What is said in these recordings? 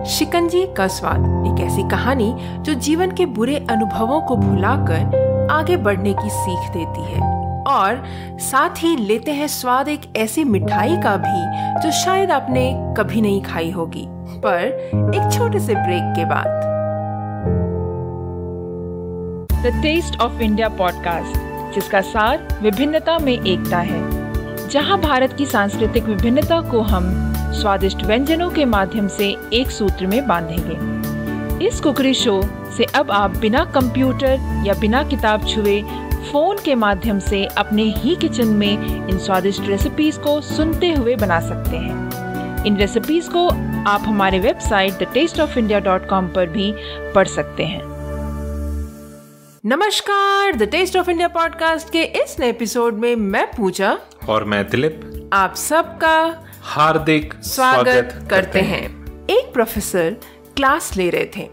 शिकंजी का स्वाद एक ऐसी कहानी जो जीवन के बुरे अनुभवों को भुलाकर आगे बढ़ने की सीख देती है और साथ ही लेते हैं स्वाद एक ऐसी मिठाई का भी जो शायद आपने कभी नहीं खाई होगी, पर एक छोटे से ब्रेक के बाद। The taste of India podcast, जिसका सार विभिन्नता में एकता है, जहां भारत की सांस्कृतिक विभिन्नता को हम स्वादिष्ट व्यंजनों के माध्यम से एक सूत्र में बांधेंगे। इस कुकरी शो से अब आप बिना कंप्यूटर या बिना किताब छुए फोन के माध्यम से अपने ही किचन में इन स्वादिष्ट रेसिपीज को सुनते हुए बना सकते हैं। इन रेसिपीज को आप हमारे वेबसाइट thetasteofindia.com पर भी पढ़ सकते हैं। नमस्कार, the taste of India podcast के इस नए एपिसोड में मैं पूजा और मैं दिलीप आप सबका हार्दिक स्वागत करते हैं। एक प्रोफेसर क्लास ले रहे थे।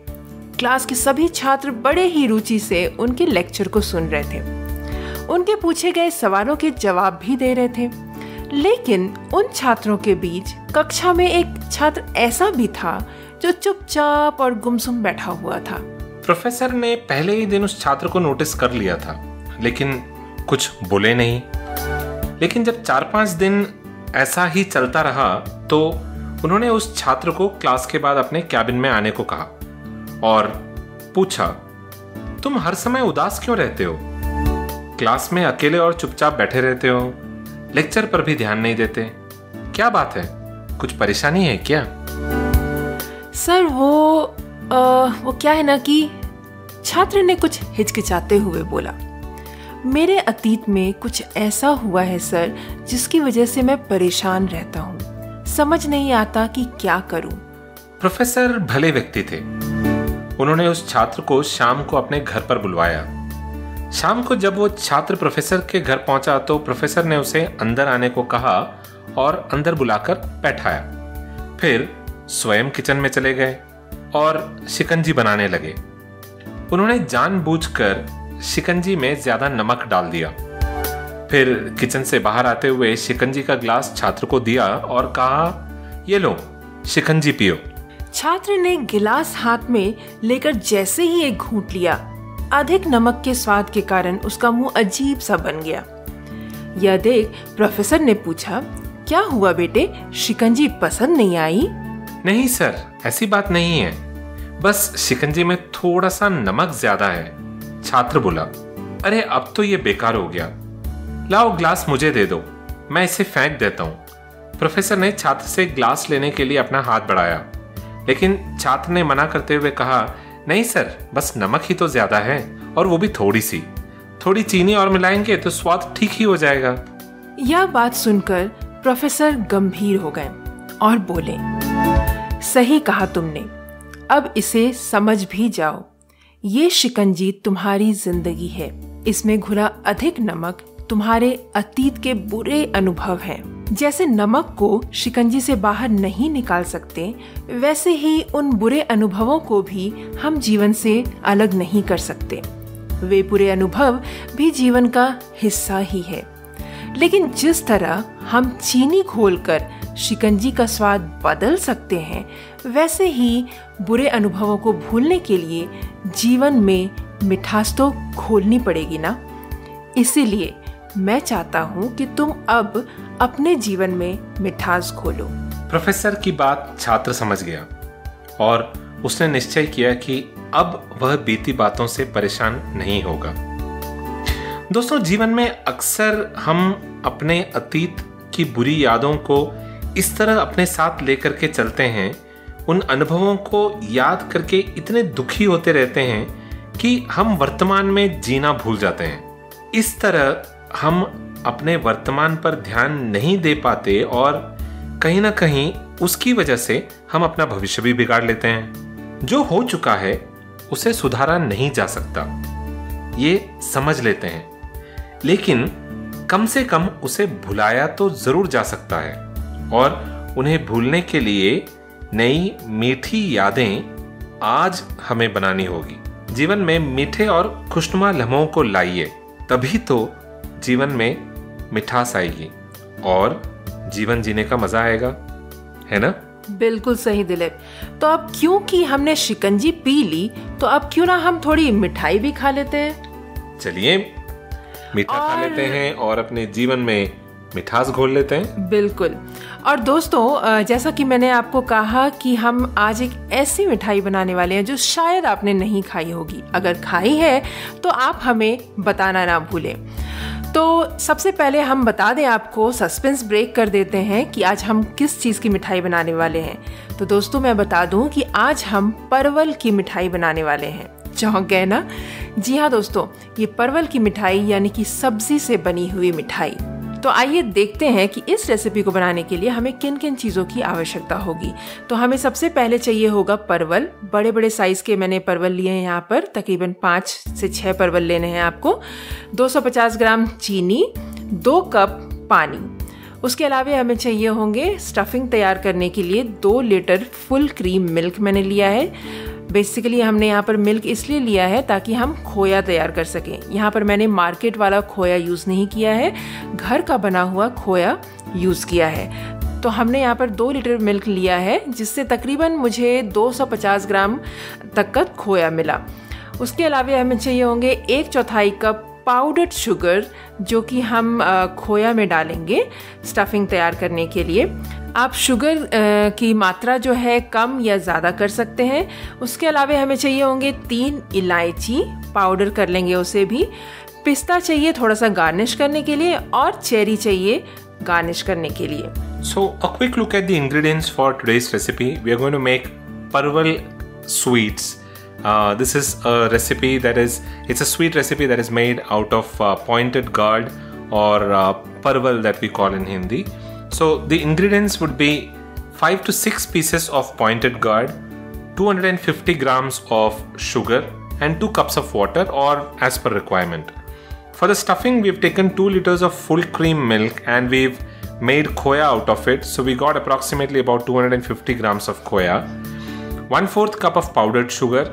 क्लास के सभी छात्र बड़े ही रुचि से उनके लेक्चर को सुन रहे थे। उनके पूछे गए सवालों के जवाब भी दे रहे थे। लेकिन उन छात्रों के बीच कक्षा में एक छात्र ऐसा भी था जो चुपचाप और गुमसुम बैठा हुआ था। प्रोफेसर ने पहले ही दिन उस छात्र को नोटिस कर लिया था, लेकिन कुछ बोले नहीं। लेकिन जब 4-5 दिन ऐसा ही चलता रहा तो उन्होंने उस छात्र को क्लास के बाद अपने कैबिन में आने को कहा और पूछा, तुम हर समय उदास क्यों रहते हो? क्लास में अकेले और चुपचाप बैठे रहते हो, लेक्चर पर भी ध्यान नहीं देते, क्या बात है? कुछ परेशानी है क्या? सर वो क्या है ना कि छात्र ने कुछ हिचकिचाते हुए बोला, मेरे अतीत में कुछ ऐसा हुआ है सर जिसकी वजह से मैं परेशान रहता हूँ। समझ नहीं आता कि क्या करूँ। प्रोफेसर भले व्यक्ति थे। उन्होंने उस छात्र को शाम को अपने घर पर बुलवाया। शाम को जब वो छात्र प्रोफेसर के घर पहुंचा तो प्रोफेसर ने उसे अंदर आने को कहा और अंदर बुलाकर बैठाया। फिर स्वयं किचन में चले गए और शिकंजी बनाने लगे। उन्होंने जानबूझकर शिकंजी में ज्यादा नमक डाल दिया। फिर किचन से बाहर आते हुए शिकंजी का ग्लास छात्र को दिया और कहा, ये लो शिकंजी पियो। छात्र ने गिलास हाथ में लेकर जैसे ही एक घूंट लिया, अधिक नमक के स्वाद के कारण उसका मुंह अजीब सा बन गया। यह देख प्रोफेसर ने पूछा, क्या हुआ बेटे, शिकंजी पसंद नहीं आई? नहीं सर, ऐसी बात नहीं है, बस शिकंजी में थोड़ा सा नमक ज्यादा है। छात्र बोला, अरे अब तो ये बेकार हो गया, लाओ ग्लास मुझे दे दो, मैं इसे फेंक देता हूँ। प्रोफेसर ने छात्र से ग्लास लेने के लिए अपना हाथ बढ़ाया, लेकिन छात्र ने मना करते हुए कहा, नहीं सर, बस नमक ही तो ज्यादा है और वो भी थोड़ी सी, थोड़ी चीनी और मिलाएंगे तो स्वाद ठीक ही हो जाएगा। यह बात सुनकर प्रोफेसर गंभीर हो गए और बोले, सही कहा तुमने, अब इसे समझ भी जाओ। ये शिकंजी तुम्हारी जिंदगी है, इसमें घुला अधिक नमक तुम्हारे अतीत के बुरे अनुभव हैं। जैसे नमक को शिकंजी से बाहर नहीं निकाल सकते, वैसे ही उन बुरे अनुभवों को भी हम जीवन से अलग नहीं कर सकते। वे बुरे अनुभव भी जीवन का हिस्सा ही है। लेकिन जिस तरह हम चीनी घोलकर शिकंजी का स्वाद बदल सकते हैं, वैसे ही बुरे अनुभवों को भूलने के लिए जीवन में मिठास तो घोलनी पड़ेगी ना। इसीलिए मैं चाहता हूँ कि तुम अब अपने जीवन में मिठास घोलो। प्रोफेसर की बात छात्र समझ गया और उसने निश्चय किया कि अब वह बीती बातों से परेशान नहीं होगा। दोस्तों, जीवन में अक्सर हम अपने अतीत की बुरी यादों को इस तरह अपने साथ लेकर के चलते हैं, उन अनुभवों को याद करके इतने दुखी होते रहते हैं कि हम वर्तमान में जीना भूल जाते हैं। इस तरह हम अपने वर्तमान पर ध्यान नहीं दे पाते और कहीं ना कहीं उसकी वजह से हम अपना भविष्य भी बिगाड़ लेते हैं। जो हो चुका है उसे सुधारा नहीं जा सकता, ये समझ लेते हैं, लेकिन कम से कम उसे भुलाया तो जरूर जा सकता है और उन्हें भूलने के लिए नई मीठी यादें आज हमें बनानी होगी। जीवन में मीठे और खुशनुमा लम्हों को लाइए, तभी तो जीवन में मिठास आएगी और जीवन जीने का मजा आएगा, है ना? बिल्कुल सही दिलीप। तो अब क्योंकि हमने शिकंजी पी ली, तो अब क्यों ना हम थोड़ी मिठाई भी खा लेते हैं। चलिए मीठा खा लेते हैं और अपने जीवन में मिठास घोल लेते हैं। बिल्कुल। और दोस्तों, जैसा कि मैंने आपको कहा कि हम आज एक ऐसी मिठाई बनाने वाले हैं जो शायद आपने नहीं खाई होगी। अगर खाई है तो आप हमें बताना ना भूलें। तो सबसे पहले हम बता दें, आपको सस्पेंस ब्रेक कर देते हैं कि आज हम किस चीज़ की मिठाई बनाने वाले हैं। तो दोस्तों, मैं बता दूं कि आज हम परवल की मिठाई बनाने वाले हैं। चौंक गए ना? जी हाँ दोस्तों, ये परवल की मिठाई यानी कि सब्जी से बनी हुई मिठाई। तो आइए देखते हैं कि इस रेसिपी को बनाने के लिए हमें किन किन चीज़ों की आवश्यकता होगी। तो हमें सबसे पहले चाहिए होगा परवल। बड़े बड़े साइज़ के मैंने परवल लिए हैं यहाँ पर, तकरीबन 5 से 6 परवल लेने हैं आपको। 250 ग्राम चीनी, 2 कप पानी। उसके अलावा हमें चाहिए होंगे स्टफिंग तैयार करने के लिए 2 लीटर फुल क्रीम मिल्क मैंने लिया है। बेसिकली हमने यहाँ पर मिल्क इसलिए लिया है ताकि हम खोया तैयार कर सकें। यहाँ पर मैंने मार्केट वाला खोया यूज़ नहीं किया है, घर का बना हुआ खोया यूज़ किया है। तो हमने यहाँ पर 2 लीटर मिल्क लिया है, जिससे तकरीबन मुझे 250 ग्राम तक का खोया मिला। उसके अलावा हमें चाहिए होंगे 1/4 कप पाउडर्ड शुगर, जो कि हम खोया में डालेंगे स्टफिंग तैयार करने के लिए। आप शुगर की मात्रा जो है कम या ज़्यादा कर सकते हैं। उसके अलावा हमें चाहिए होंगे 3 इलायची, पाउडर कर लेंगे उसे भी। पिस्ता चाहिए थोड़ा सा गार्निश करने के लिए, और चेरी चाहिए गार्निश करने के लिए। So a quick look at the ingredients for today's recipe. We are going to make parval sweets. This is a recipe it's a sweet recipe that is made out of pointed gourd or parval that we call in Hindi. So the ingredients would be 5 to 6 pieces of pointed gourd, 250 grams of sugar and 2 cups of water, or as per requirement. For the stuffing, we've taken 2 liters of full cream milk and we've made khoya out of it. So we got approximately about 250 grams of khoya, 1/4 cup of powdered sugar.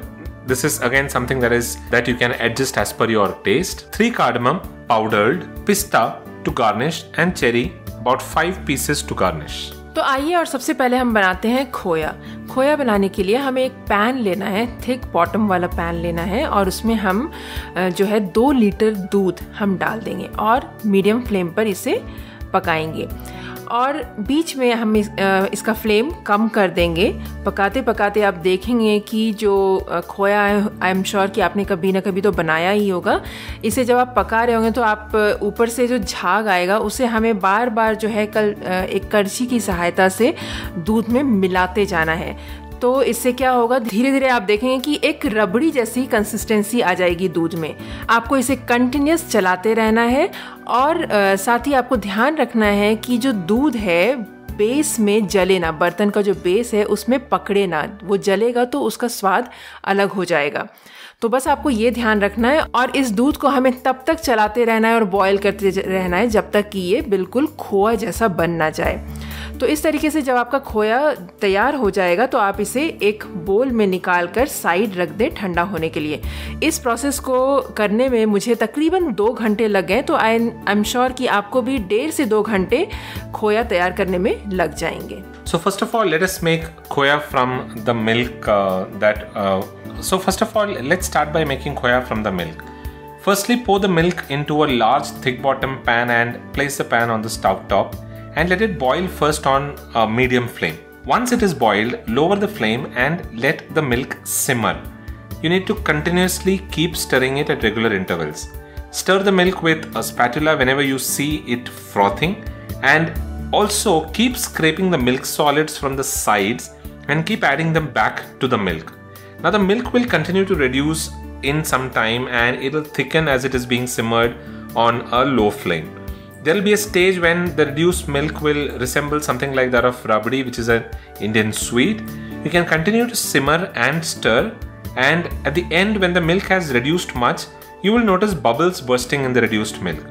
This is again something that you can adjust as per your taste. 3 cardamom powdered, pista to garnish and cherry, about 5 pieces to garnish. तो आइए और सबसे पहले हम बनाते हैं खोया। खोया बनाने के लिए हमें एक पैन लेना है, थिक बॉटम वाला पैन लेना है, और उसमें हम जो है 2 लीटर दूध हम डाल देंगे और मीडियम फ्लेम पर इसे पकाएंगे। और बीच में हम इसका फ्लेम कम कर देंगे। पकाते पकाते आप देखेंगे कि जो खोया है, आई एम श्योर कि आपने कभी ना कभी तो बनाया ही होगा। इसे जब आप पका रहे होंगे तो आप ऊपर से जो झाग आएगा उसे हमें बार बार जो है एक करछी की सहायता से दूध में मिलाते जाना है। तो इससे क्या होगा, धीरे धीरे आप देखेंगे कि एक रबड़ी जैसी कंसिस्टेंसी आ जाएगी दूध में। आपको इसे कंटिन्यूस चलाते रहना है, और साथ ही आपको ध्यान रखना है कि जो दूध है बेस में जले ना, बर्तन का जो बेस है उसमें पकड़े ना। वो जलेगा तो उसका स्वाद अलग हो जाएगा। तो बस आपको ये ध्यान रखना है, और इस दूध को हमें तब तक चलाते रहना है और बॉयल करते रहना है जब तक कि ये बिल्कुल खोया जैसा बन ना जाए। तो इस तरीके से जब आपका खोया तैयार हो जाएगा तो आप इसे एक बोल में निकाल कर साइड रख दें ठंडा होने के लिए। इस प्रोसेस को करने में मुझे तकरीबन 2 घंटे लग गए, तो आई एम श्योर कि आपको भी 1.5 से 2 घंटे खोया तैयार करने में लग जाएंगे। So first of all, let us make khoya from the milk So first of all, let's start by making khoya from the milk. Firstly, pour the milk into a large thick bottom pan and place the pan on the stove top and let it boil first on a medium flame. Once it is boiled, lower the flame and let the milk simmer. You need to continuously keep stirring it at regular intervals. Stir the milk with a spatula whenever you see it frothing, and also keep scraping the milk solids from the sides and keep adding them back to the milk. Now the milk will continue to reduce in some time and it will thicken as it is being simmered on a low flame. There will be a stage when the reduced milk will resemble something like that of rabdi, which is an Indian sweet. You can continue to simmer and stir, and at the end, when the milk has reduced much, you will notice bubbles bursting in the reduced milk.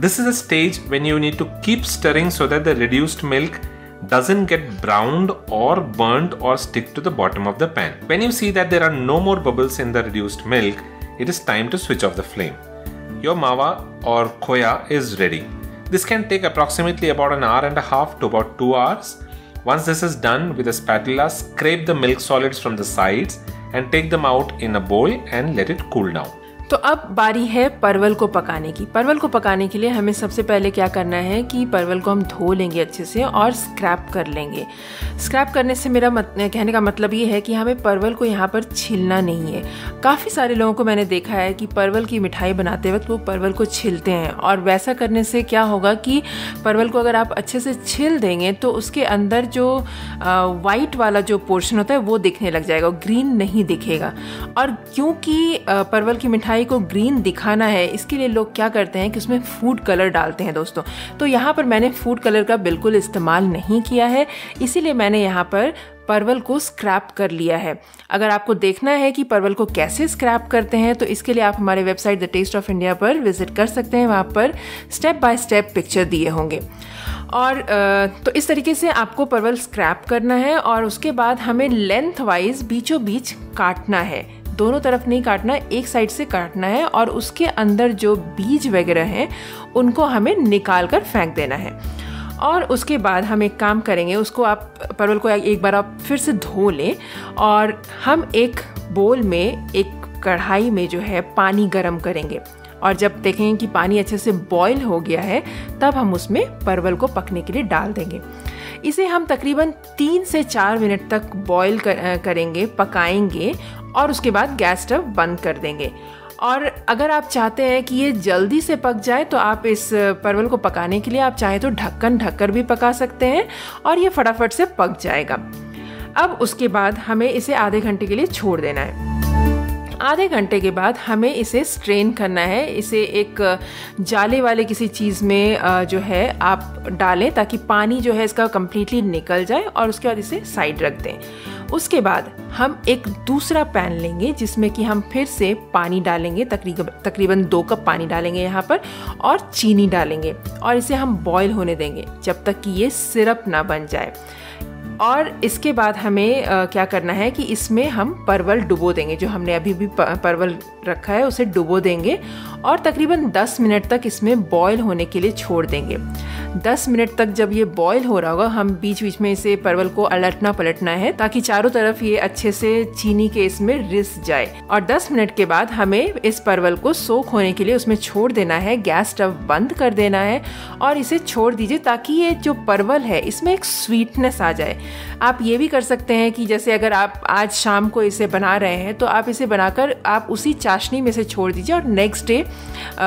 This is a stage when you need to keep stirring so that the reduced milk doesn't get browned or burnt or stick to the bottom of the pan. When you see that there are no more bubbles in the reduced milk, it is time to switch off the flame. Your mawa or khoya is ready. This can take approximately about an hour and a half to about 2 hours. Once this is done, with a spatula, scrape the milk solids from the sides and take them out in a bowl and let it cool down. तो अब बारी है परवल को पकाने की। परवल को पकाने के लिए हमें सबसे पहले क्या करना है कि परवल को हम धो लेंगे अच्छे से और स्क्रैप कर लेंगे। स्क्रैप करने से मेरा कहने का मतलब ये है कि हमें परवल को यहाँ पर छीलना नहीं है। काफ़ी सारे लोगों को मैंने देखा है कि परवल की मिठाई बनाते वक्त वो परवल को छीलते हैं, और वैसा करने से क्या होगा कि परवल को अगर आप अच्छे से छील देंगे तो उसके अंदर जो वाइट वाला जो पोर्शन होता है वो दिखने लग जाएगा, ग्रीन नहीं दिखेगा। और क्योंकि परवल की मिठाई को ग्रीन दिखाना है, इसके लिए लोग क्या करते हैं कि उसमें फूड कलर डालते हैं दोस्तों। तो यहाँ पर मैंने फूड कलर का बिल्कुल इस्तेमाल नहीं किया है, इसीलिए मैंने यहाँ पर परवल को स्क्रैप कर लिया है। अगर आपको देखना है कि परवल को कैसे स्क्रैप करते हैं तो इसके लिए आप हमारे website the taste of India पर विजिट कर सकते हैं। वहाँ पर स्टेप बाय स्टेप पिक्चर दिए होंगे। और तो इस तरीके से आपको परवल स्क्रैप करना है, और उसके बाद हमें लेंथ वाइज बीचों बीच काटना है। दोनों तरफ नहीं काटना, एक साइड से काटना है, और उसके अंदर जो बीज वगैरह हैं उनको हमें निकाल कर फेंक देना है। और उसके बाद हम एक काम करेंगे, उसको आप परवल को एक बार आप फिर से धो लें, और हम एक बोल में, एक कढ़ाई में जो है पानी गरम करेंगे। और जब देखेंगे कि पानी अच्छे से बॉईल हो गया है तब हम उसमें परवल को पकने के लिए डाल देंगे। इसे हम तकरीबन 3 से 4 मिनट तक बॉईल करेंगे, पकाएंगे, और उसके बाद गैस स्टव बंद कर देंगे। और अगर आप चाहते हैं कि ये जल्दी से पक जाए तो आप इस परवल को पकाने के लिए आप चाहें तो ढक्कन ढककर भी पका सकते हैं, और ये फटाफट से पक जाएगा। अब उसके बाद हमें इसे आधे घंटे के लिए छोड़ देना है। आधे घंटे के बाद हमें इसे स्ट्रेन करना है। इसे एक जाले वाले किसी चीज़ में जो है आप डालें ताकि पानी जो है इसका कम्प्लीटली निकल जाए, और उसके बाद इसे साइड रख दें। उसके बाद हम एक दूसरा पैन लेंगे जिसमें कि हम फिर से पानी डालेंगे, तकरीबन 2 कप पानी डालेंगे यहाँ पर, और चीनी डालेंगे, और इसे हम बॉईल होने देंगे जब तक कि ये सिरप ना बन जाए। और इसके बाद हमें क्या करना है कि इसमें हम परवल डुबो देंगे। जो हमने अभी भी परवल रखा है उसे डुबो देंगे, और तकरीबन 10 मिनट तक इसमें बॉईल होने के लिए छोड़ देंगे। 10 मिनट तक जब ये बॉईल हो रहा होगा, हम बीच बीच में इसे परवल को अलटना पलटना है ताकि चारों तरफ ये अच्छे से चीनी के इसमें रिस जाए। और 10 मिनट के बाद हमें इस परवल को सोख होने के लिए उसमें छोड़ देना है, गैस स्टव बंद कर देना है, और इसे छोड़ दीजिए ताकि ये जो परवल है इसमें एक स्वीटनेस आ जाए। आप ये भी कर सकते हैं कि जैसे अगर आप आज शाम को इसे बना रहे हैं तो आप इसे बनाकर आप उसी चाशनी में से छोड़ दीजिए और नेक्स्ट डे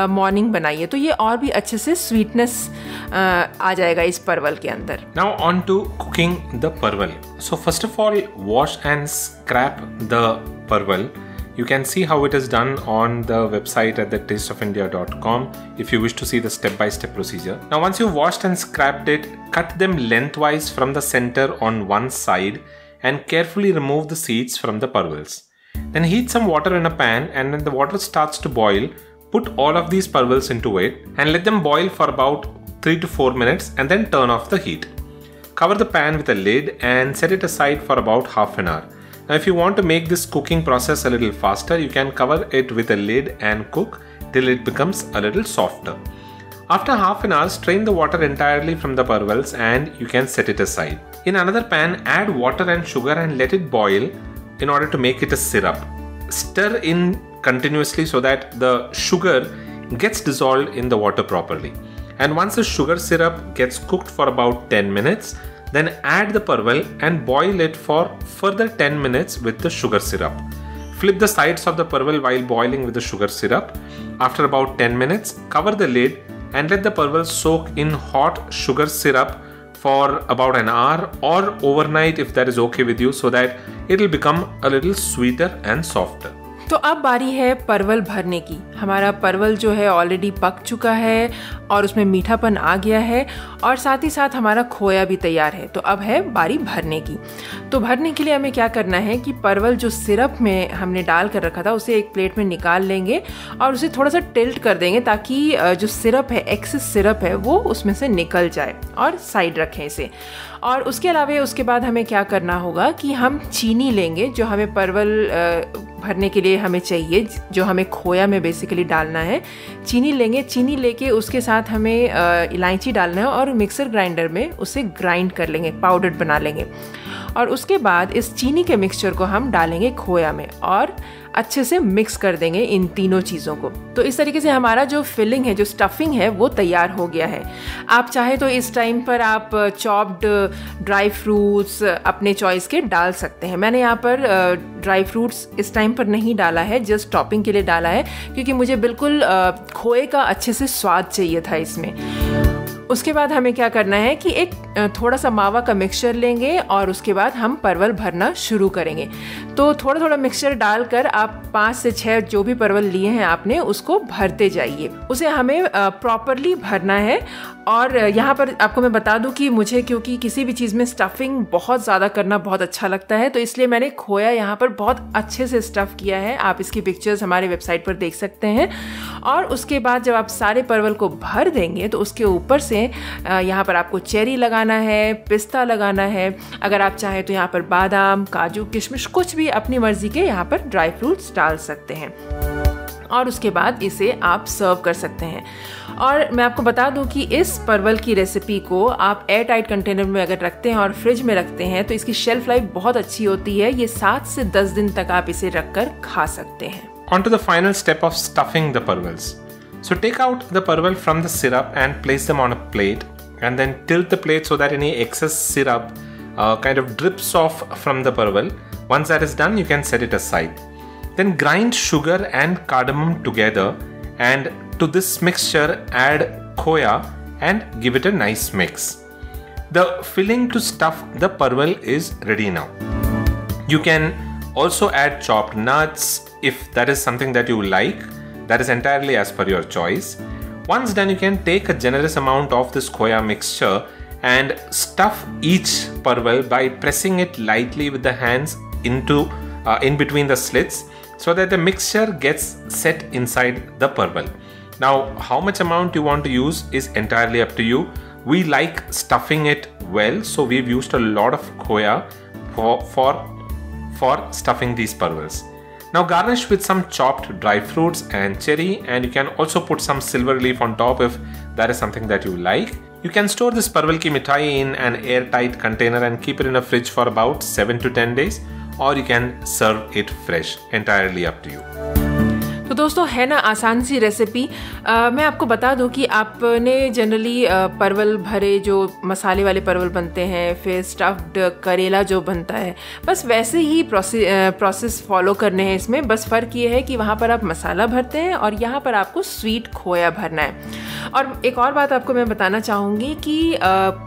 मॉर्निंग बनाइए, तो ये और भी अच्छे से स्वीटनेस आ जाएगा इस परवल के अंदर। Now on to cooking the parval. So first of all, wash and scrap the parval. You can see how it is done on the website at thetasteofindia.com if you wish to see the step-by-step procedure. Now once you've washed and scrapped it, cut them lengthwise from the center on one side and carefully remove the seeds from the parvals. Then heat some water in a pan, and when the water starts to boil, put all of these parvals into it and let them boil for about 3 to 4 minutes and then turn off the heat. Cover the pan with a lid and set it aside for about half an hour. Now if you want to make this cooking process a little faster, you can cover it with a lid and cook till it becomes a little softer. After half an hour, strain the water entirely from the parvals and you can set it aside. In another pan, add water and sugar and let it boil in order to make it a syrup. Stir in continuously so that the sugar gets dissolved in the water properly. And once the sugar syrup gets cooked for about 10 minutes, then add the parval and boil it for further 10 minutes with the sugar syrup. Flip the sides of the parval while boiling with the sugar syrup. After about 10 minutes, cover the lid and let the parval soak in hot sugar syrup for about an hour or overnight if that is okay with you, so that it will become a little sweeter and softer. तो अब बारी है परवल भरने की। हमारा परवल जो है ऑलरेडी पक चुका है और उसमें मीठापन आ गया है, और साथ ही साथ हमारा खोया भी तैयार है। तो अब है बारी भरने की। तो भरने के लिए हमें क्या करना है कि परवल जो सिरप में हमने डाल कर रखा था उसे एक प्लेट में निकाल लेंगे और उसे थोड़ा सा टिल्ट कर देंगे ताकि जो सिरप है, एक्सेस सिरप है, वो उसमें से निकल जाए, और साइड रखें इसे। और उसके अलावा उसके बाद हमें क्या करना होगा कि हम चीनी लेंगे जो हमें परवल भरने के लिए हमें चाहिए, जो हमें खोया में बेसिकली डालना है, चीनी लेंगे। चीनी लेके उसके साथ हमें इलायची डालना है और मिक्सर ग्राइंडर में उसे ग्राइंड कर लेंगे, पाउडर बना लेंगे। और उसके बाद इस चीनी के मिक्सचर को हम डालेंगे खोया में और अच्छे से मिक्स कर देंगे इन तीनों चीज़ों को। तो इस तरीके से हमारा जो फिलिंग है, जो स्टफिंग है, वो तैयार हो गया है। आप चाहे तो इस टाइम पर आप चॉप्ड ड्राई फ्रूट्स अपने चॉइस के डाल सकते हैं। मैंने यहाँ पर ड्राई फ्रूट्स इस टाइम पर नहीं डाला है, जस्ट टॉपिंग के लिए डाला है, क्योंकि मुझे बिल्कुल खोए का अच्छे से स्वाद चाहिए था इसमें। उसके बाद हमें क्या करना है कि एक थोड़ा सा मावा का मिक्सचर लेंगे और उसके बाद हम परवल भरना शुरू करेंगे। तो थोड़ा थोड़ा मिक्सचर डालकर आप 5 से 6 जो भी परवल लिए हैं आपने, उसको भरते जाइए। उसे हमें प्रॉपरली भरना है। और यहाँ पर आपको मैं बता दूँ कि मुझे, क्योंकि किसी भी चीज़ में स्टफिंग बहुत ज़्यादा करना बहुत अच्छा लगता है, तो इसलिए मैंने खोया यहाँ पर बहुत अच्छे से स्टफ़ किया है। आप इसकी पिक्चर्स हमारे वेबसाइट पर देख सकते हैं। और उसके बाद जब आप सारे परवल को भर देंगे तो उसके ऊपर से यहाँ पर आपको चेरी लगाना है, पिस्ता लगाना है। अगर आप चाहें तो यहाँ पर बादाम, काजू, किशमिश, कुछ भी अपनी मर्जी के यहाँ पर ड्राई फ्रूट्स डाल सकते हैं। और उसके बाद इसे आप सर्व कर सकते हैं। और मैं आपको बता दूं कि इस परवल की रेसिपी को आप एयर टाइट कंटेनर में अगर रखते हैं और फ्रिज में रखते हैं तो इसकी शेल्फ लाइफ बहुत अच्छी होती है। ये 7 से 10 दिन तक आप इसे रखकर खा सकते हैं। On to the final step of stuffing the parvals. So take out the parval from the syrup and place them on a plate, and then tilt the plate so that any excess syrup kind of drips off from the parval. Once that is done, you can set it aside. Then grind sugar and cardamom together, and to this mixture add khoya and give it a nice mix. The filling to stuff the parval is ready now. You can also add chopped nuts if that is something that you like. That is entirely as per your choice. Once done, you can take a generous amount of this khoya mixture and stuff each parval by pressing it lightly with the hands into in between the slits, so that the mixture gets set inside the parval. Now, how much amount you want to use is entirely up to you. We like stuffing it well, so we've used a lot of khoya for stuffing these parvals. Now garnish with some chopped dry fruits and cherry, and you can also put some silver leaf on top if that is something that you like. You can store this parval ki mithai in an airtight container and keep it in a fridge for about 7 to 10 days, or you can serve it fresh. Entirely up to you. तो दोस्तों, है ना आसान सी recipe. मैं आपको बता दूं कि आपने जनरली परवल भरे जो मसाले वाले परवल बनते हैं, फिर स्टफ्ड करेला जो बनता है, बस वैसे ही प्रोसेस फॉलो करने हैं इसमें। बस फ़र्क ये है कि वहाँ पर आप मसाला भरते हैं और यहाँ पर आपको स्वीट खोया भरना है। और एक और बात आपको मैं बताना चाहूँगी कि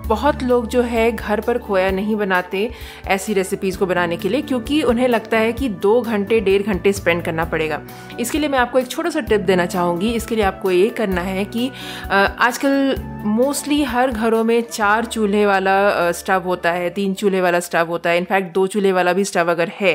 बहुत लोग जो है घर पर खोया नहीं बनाते ऐसी रेसिपीज़ को बनाने के लिए, क्योंकि उन्हें लगता है कि 2 घंटे 1.5 घंटे स्पेंड करना पड़ेगा। इसके लिए मैं आपको एक छोटा सा टिप देना चाहूँगी। इसके लिए आपको ये करना है कि आजकल मोस्टली हर घरों में 4 चूल्हे वाला स्टव होता है, 3 चूल्हे वाला स्टव होता है, इनफैक्ट 2 चूल्हे वाला भी स्टव अगर है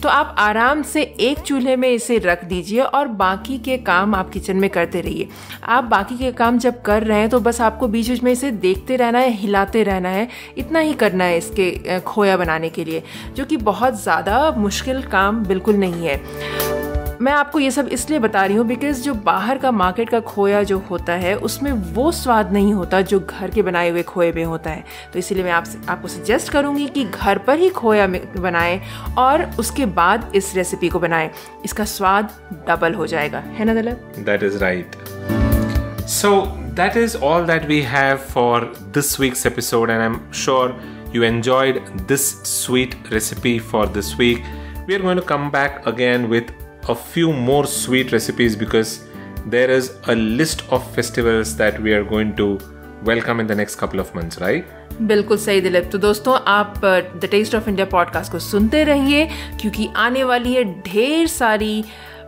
तो आप आराम से एक चूल्हे में इसे रख दीजिए और बाकी के काम आप किचन में करते रहिए। आप बाकी के काम जब कर रहे हैं तो बस आपको बीच बीच में इसे देखते रहना है, हिलाते रहना है। इतना ही करना है इसके खोया बनाने के लिए, जो कि बहुत ज़्यादा मुश्किल काम बिल्कुल नहीं है। मैं आपको ये सब इसलिए बता रही हूँ बिकॉज़ जो बाहर का मार्केट का खोया जो होता है उसमें वो स्वाद नहीं होता जो घर के बनाए हुए खोए में होता है। तो इसीलिए मैं आपको सजेस्ट करूँगी कि घर पर ही खोया बनाएं और उसके बाद इस रेसिपी को बनाएं। इसका स्वाद डबल हो जाएगा, है ना दलत? That is right. So that is all that we have for this week's episode, and I'm sure you enjoyed this sweet recipe for this week. We are going to come back again with a few more sweet recipes because there is a list of festivals that we are going to welcome in the next couple of months, right? बिल्कुल सही दिलीप। तो दोस्तों, आप the taste of India podcast को सुनते रहिए, क्योंकि आने वाली है ढेर सारी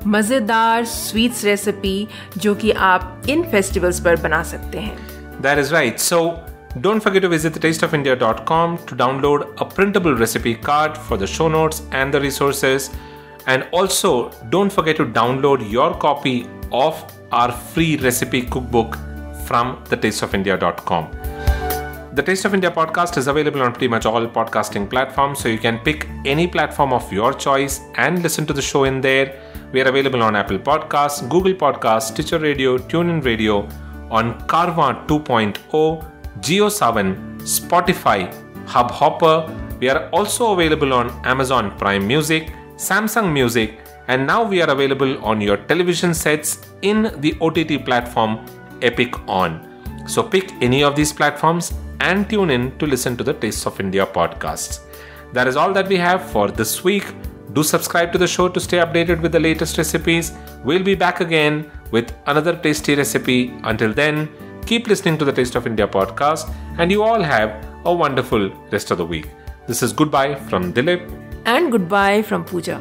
मज़ेदार स्वीट्स रेसिपी जो कि आप इन फेस्टिवल्स पर बना सकते हैं। That is right. So don't forget to visit thetasteofindia.com to download a printable recipe card for the show notes and the resources. And also, don't forget to download your copy of our free recipe cookbook from thetasteofindia.com. The Taste of India podcast is available on pretty much all podcasting platforms, so you can pick any platform of your choice and listen to the show in there. We are available on Apple Podcasts, Google Podcasts, Stitcher Radio, TuneIn Radio, on Carvaan 2.0, JioSaavn, Spotify, Hubhopper. We are also available on Amazon Prime Music, Samsung Music, and now we are available on your television sets in the OTT platform Epic On. So pick any of these platforms and tune in to listen to the Taste of India podcasts. That is all that we have for this week. Do subscribe to the show to stay updated with the latest recipes. We'll be back again with another tasty recipe. Until then, keep listening to the Taste of India podcast, and you all have a wonderful rest of the week. This is goodbye from Dilip. And goodbye from Pooja.